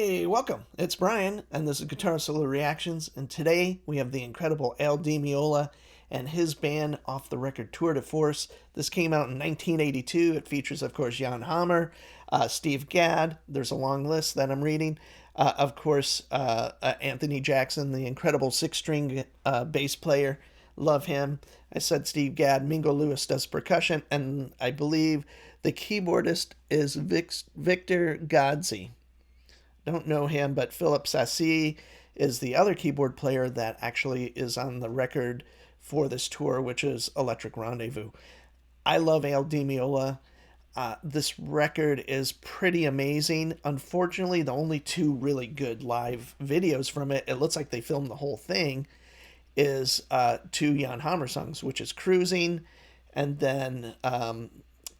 Hey, welcome. It's Brian, and this is Guitar Solo Reactions. And today we have the incredible Al Meola and his band off the record Tour de Force. This came out in 1982. It features, of course, Jan Hammer, Steve Gadd. There's a long list that I'm reading. Of course, Anthony Jackson, the incredible six-string bass player. Love him. I said Steve Gadd. Mingo Lewis does percussion, and I believe the keyboardist is Victor Godzi. Don't know him, but Philip Sassi is the other keyboard player that actually is on the record for this tour, which is Electric Rendezvous. I love Al Di Meola. This record is pretty amazing. Unfortunately, the only two really good live videos from it, it looks like they filmed the whole thing, is two Jan Hammer songs, which is Cruisin and then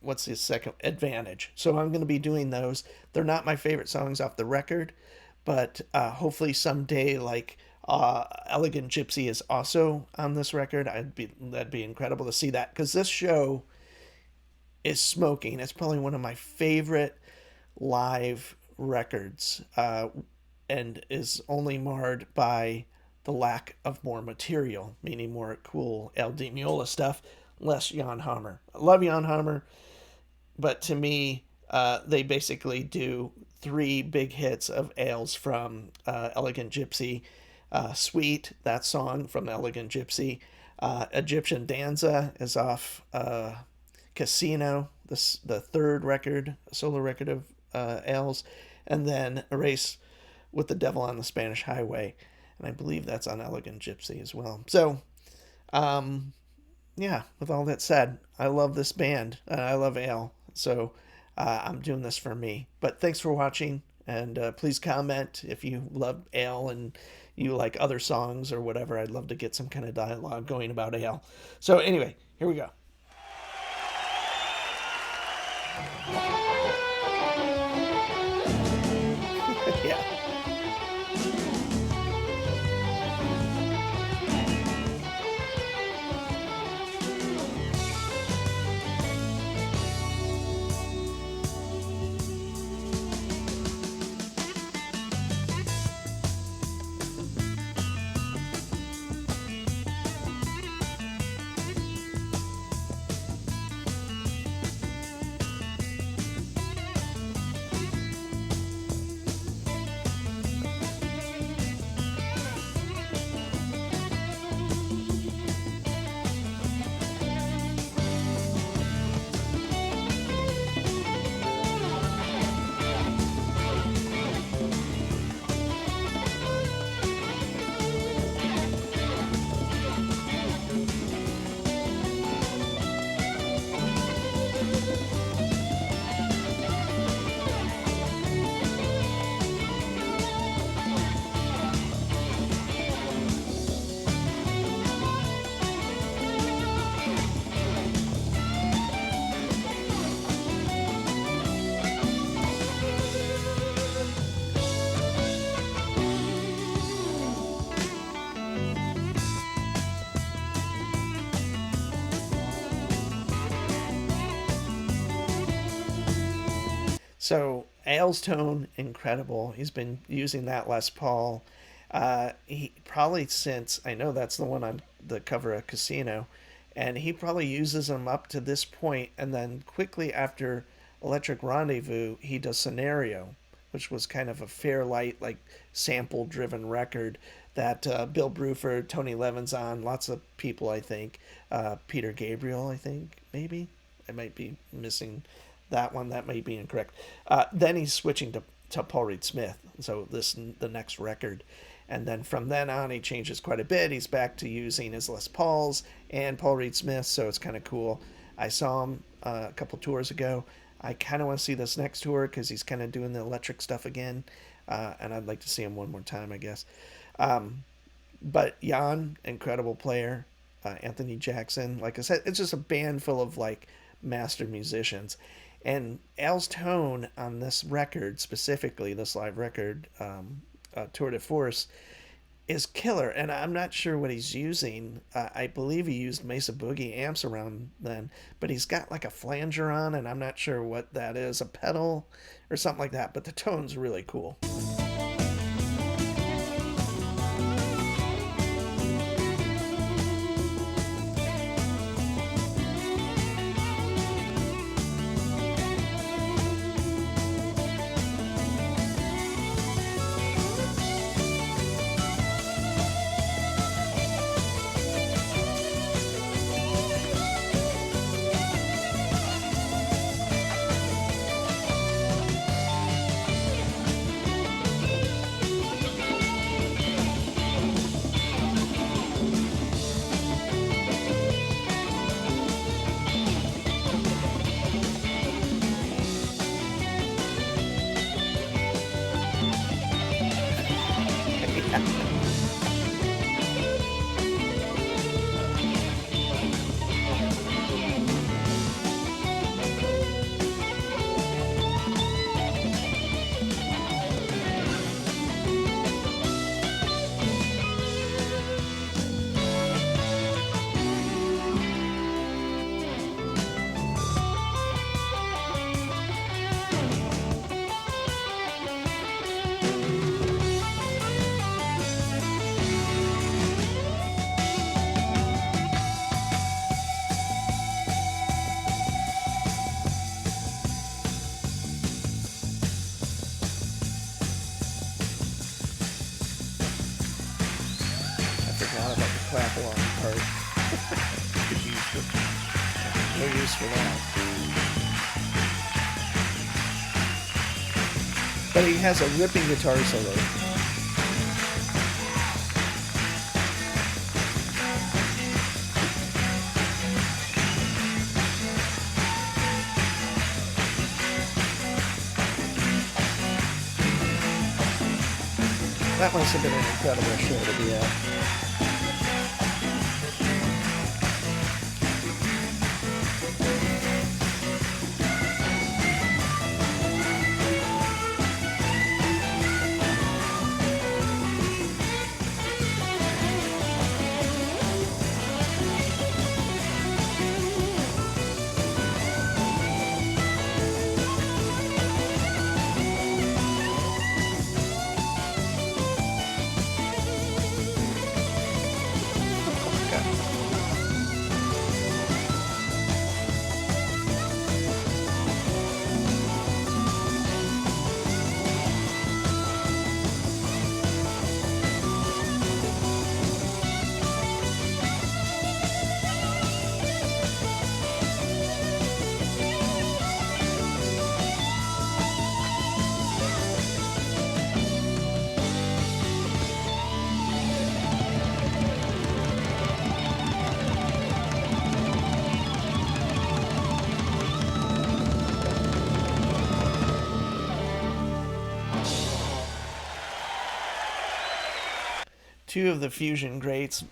what's the second? Advantage. So I'm going to be doing those. They're not my favorite songs off the record, but hopefully someday, like Elegant Gypsy is also on this record. That'd be incredible to see that, because this show is smoking. It's probably one of my favorite live records, and is only marred by the lack of more material, meaning more cool El Di Meola stuff, less Jan Hammer. I love Jan Hammer, but to me, they basically do three big hits of Ales from Elegant Gypsy. Sweet, that song from Elegant Gypsy. Egyptian Danza is off Casino, the third record, solo record of Ales. And then A Race with the Devil on the Spanish Highway. And I believe that's on Elegant Gypsy as well. So, yeah, with all that said, I love this band. I love Al. So I'm doing this for me. But thanks for watching. And please comment if you love Al and you like other songs or whatever. I'd love to get some kind of dialogue going about Al. So anyway, here we go. Yeah. So Al's tone, incredible. He's been using that Les Paul. He probably since, I know that's the one on the cover of Casino, and he probably uses them up to this point, and then quickly after Electric Rendezvous, he does Scenario, which was kind of a Fairlight, like sample-driven record that Bill Bruford, Tony Levin's on, lots of people, I think, Peter Gabriel, I think, maybe. I might be missing that one. That may be incorrect. Then he's switching to Paul Reed Smith. So the next record. And then from then on, he changes quite a bit. He's back to using his Les Pauls and Paul Reed Smith, so it's kind of cool. I saw him a couple tours ago. I kind of want to see this next tour because he's kind of doing the electric stuff again. And I'd like to see him one more time, I guess. But Jan, incredible player. Anthony Jackson, like I said, it's just a band full of like master musicians. And Al's tone on this record, specifically this live record, Tour de Force, is killer. And I'm not sure what he's using. I believe he used Mesa Boogie amps around then, but he's got like a flanger on, and I'm not sure what that is, a pedal or something like that. But the tone's really cool. use for that. But he has a ripping guitar solo. That must have been an incredible show to be at. Two of the fusion greats,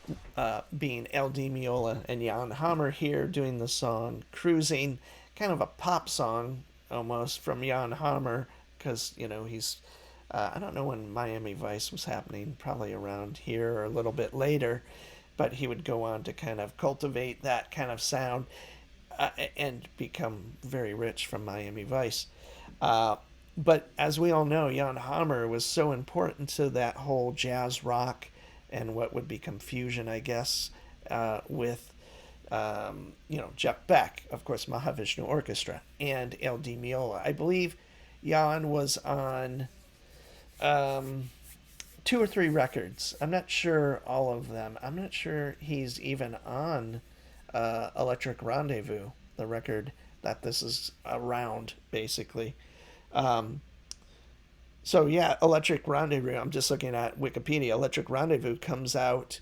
being L.D. Meola and Jan Hammer here doing the song Cruisin, kind of a pop song almost from Jan Hammer, because, he's, I don't know when Miami Vice was happening, probably around here or a little bit later, but he would go on to kind of cultivate that kind of sound and become very rich from Miami Vice. But as we all know, Jan Hammer was so important to that whole jazz rock and what would become fusion, I guess, with Jeff Beck, of course, Mahavishnu Orchestra, and L.D. Meola. I believe Jan was on two or three records. I'm not sure all of them. I'm not sure he's even on Electric Rendezvous, the record that this is around, basically. So yeah, Electric Rendezvous. I'm just looking at Wikipedia. Electric Rendezvous comes out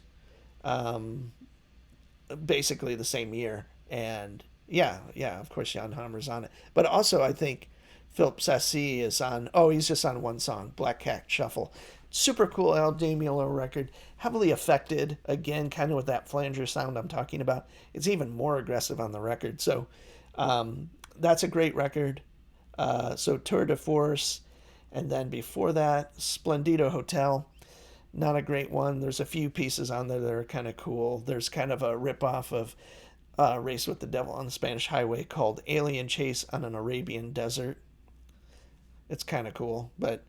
basically the same year, and yeah, of course Jan Hammer's on it. But also, I think Philip Sassi is on. Oh, he's just on one song, Black Cat Shuffle. Super cool Al Mueller record, heavily affected again, kind of with that flanger sound I'm talking about. It's even more aggressive on the record. So that's a great record. So Tour de Force. And then before that, Splendido Hotel. Not a great one. There's a few pieces on there that are kind of cool. There's kind of a ripoff of Race with the Devil on the Spanish Highway called Alien Chase on an Arabian Desert. It's kind of cool. But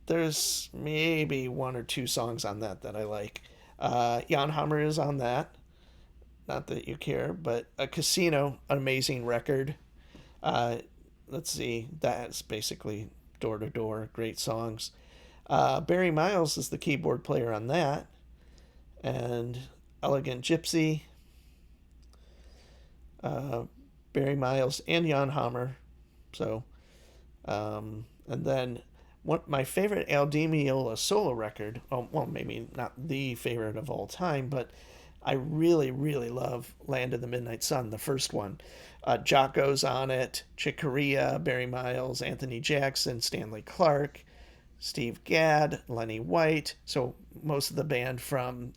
there's maybe one or two songs on that I like. Jan Hammer is on that. Not that you care, but A Casino, an amazing record. Let's see, that's basically Door to Door, great songs. Barry Miles is the keyboard player on that, and Elegant Gypsy, Barry Miles, and Jan Hammer. So, and then my favorite Al Di Meola solo record, well, maybe not the favorite of all time, but I really, really love Land of the Midnight Sun, the first one. Jocko's on it, Chick Corea, Barry Miles, Anthony Jackson, Stanley Clark, Steve Gadd, Lenny White. So most of the band from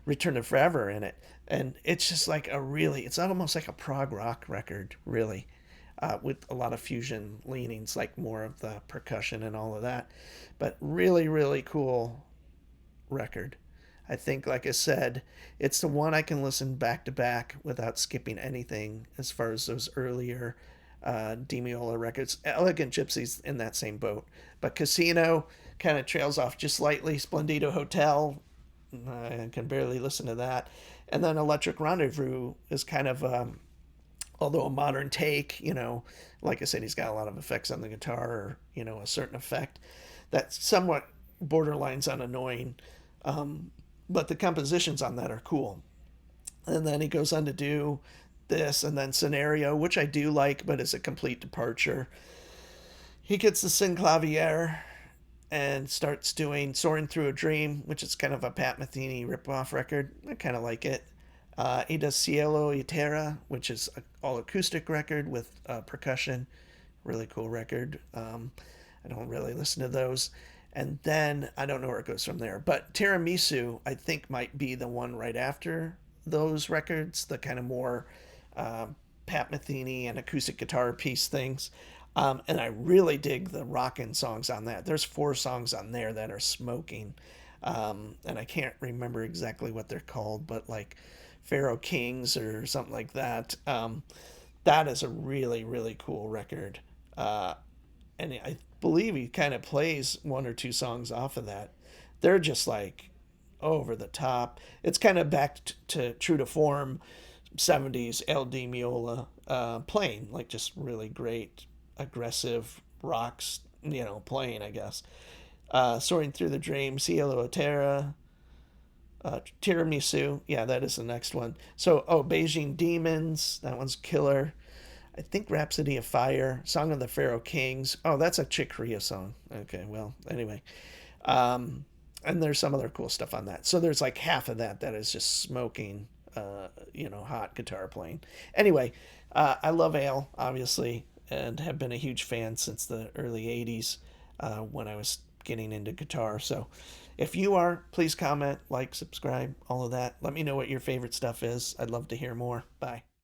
Return to Forever in it. And it's just like it's almost like a prog rock record, really, with a lot of fusion leanings, like more of the percussion and all of that. But really, really cool record. I think, like I said, it's the one I can listen back to back without skipping anything as far as those earlier Di Meola records. Elegant Gypsy's in that same boat. But Casino kind of trails off just slightly. Splendido Hotel, I can barely listen to that. And then Electric Rendezvous is kind of, although a modern take, like I said, he's got a lot of effects on the guitar, or, a certain effect that's somewhat borderlines on annoying. But the compositions on that are cool. And then he goes on to do this, and then Scenario, which I do like, but is a complete departure. He gets the Synclavier and starts doing Soaring Through a Dream, which is kind of a Pat Metheny ripoff record. I kind of like it. He does Cielo y Terra, which is an all acoustic record with percussion. Really cool record. I don't really listen to those. And then I don't know where it goes from there. But Tiramisu, I think, might be the one right after those records, the kind of more uh, Pat Metheny and acoustic guitar piece things. And I really dig the rockin' songs on that. There's 4 songs on there that are smoking. And I can't remember exactly what they're called, but like Pharaoh Kings or something like that. That is a really, really cool record. And I believe he kind of plays 1 or 2 songs off of that. They're just like over the top. It's kind of back to true to form 70s LD Meola playing, like just really great, aggressive rocks, playing, I guess. Soaring Through the Dream, Cielo Terra, Tiramisu. Yeah, that is the next one. So, Beijing Demons. That one's killer. I think Rhapsody of Fire, Song of the Pharaoh Kings. Oh, that's a Chick Corea song. Okay, well, anyway. And there's some other cool stuff on that. So there's like half of that is just smoking, hot guitar playing. Anyway, I love Ale, obviously, and have been a huge fan since the early 80s when I was getting into guitar. So if you are, please comment, like, subscribe, all of that. Let me know what your favorite stuff is. I'd love to hear more. Bye.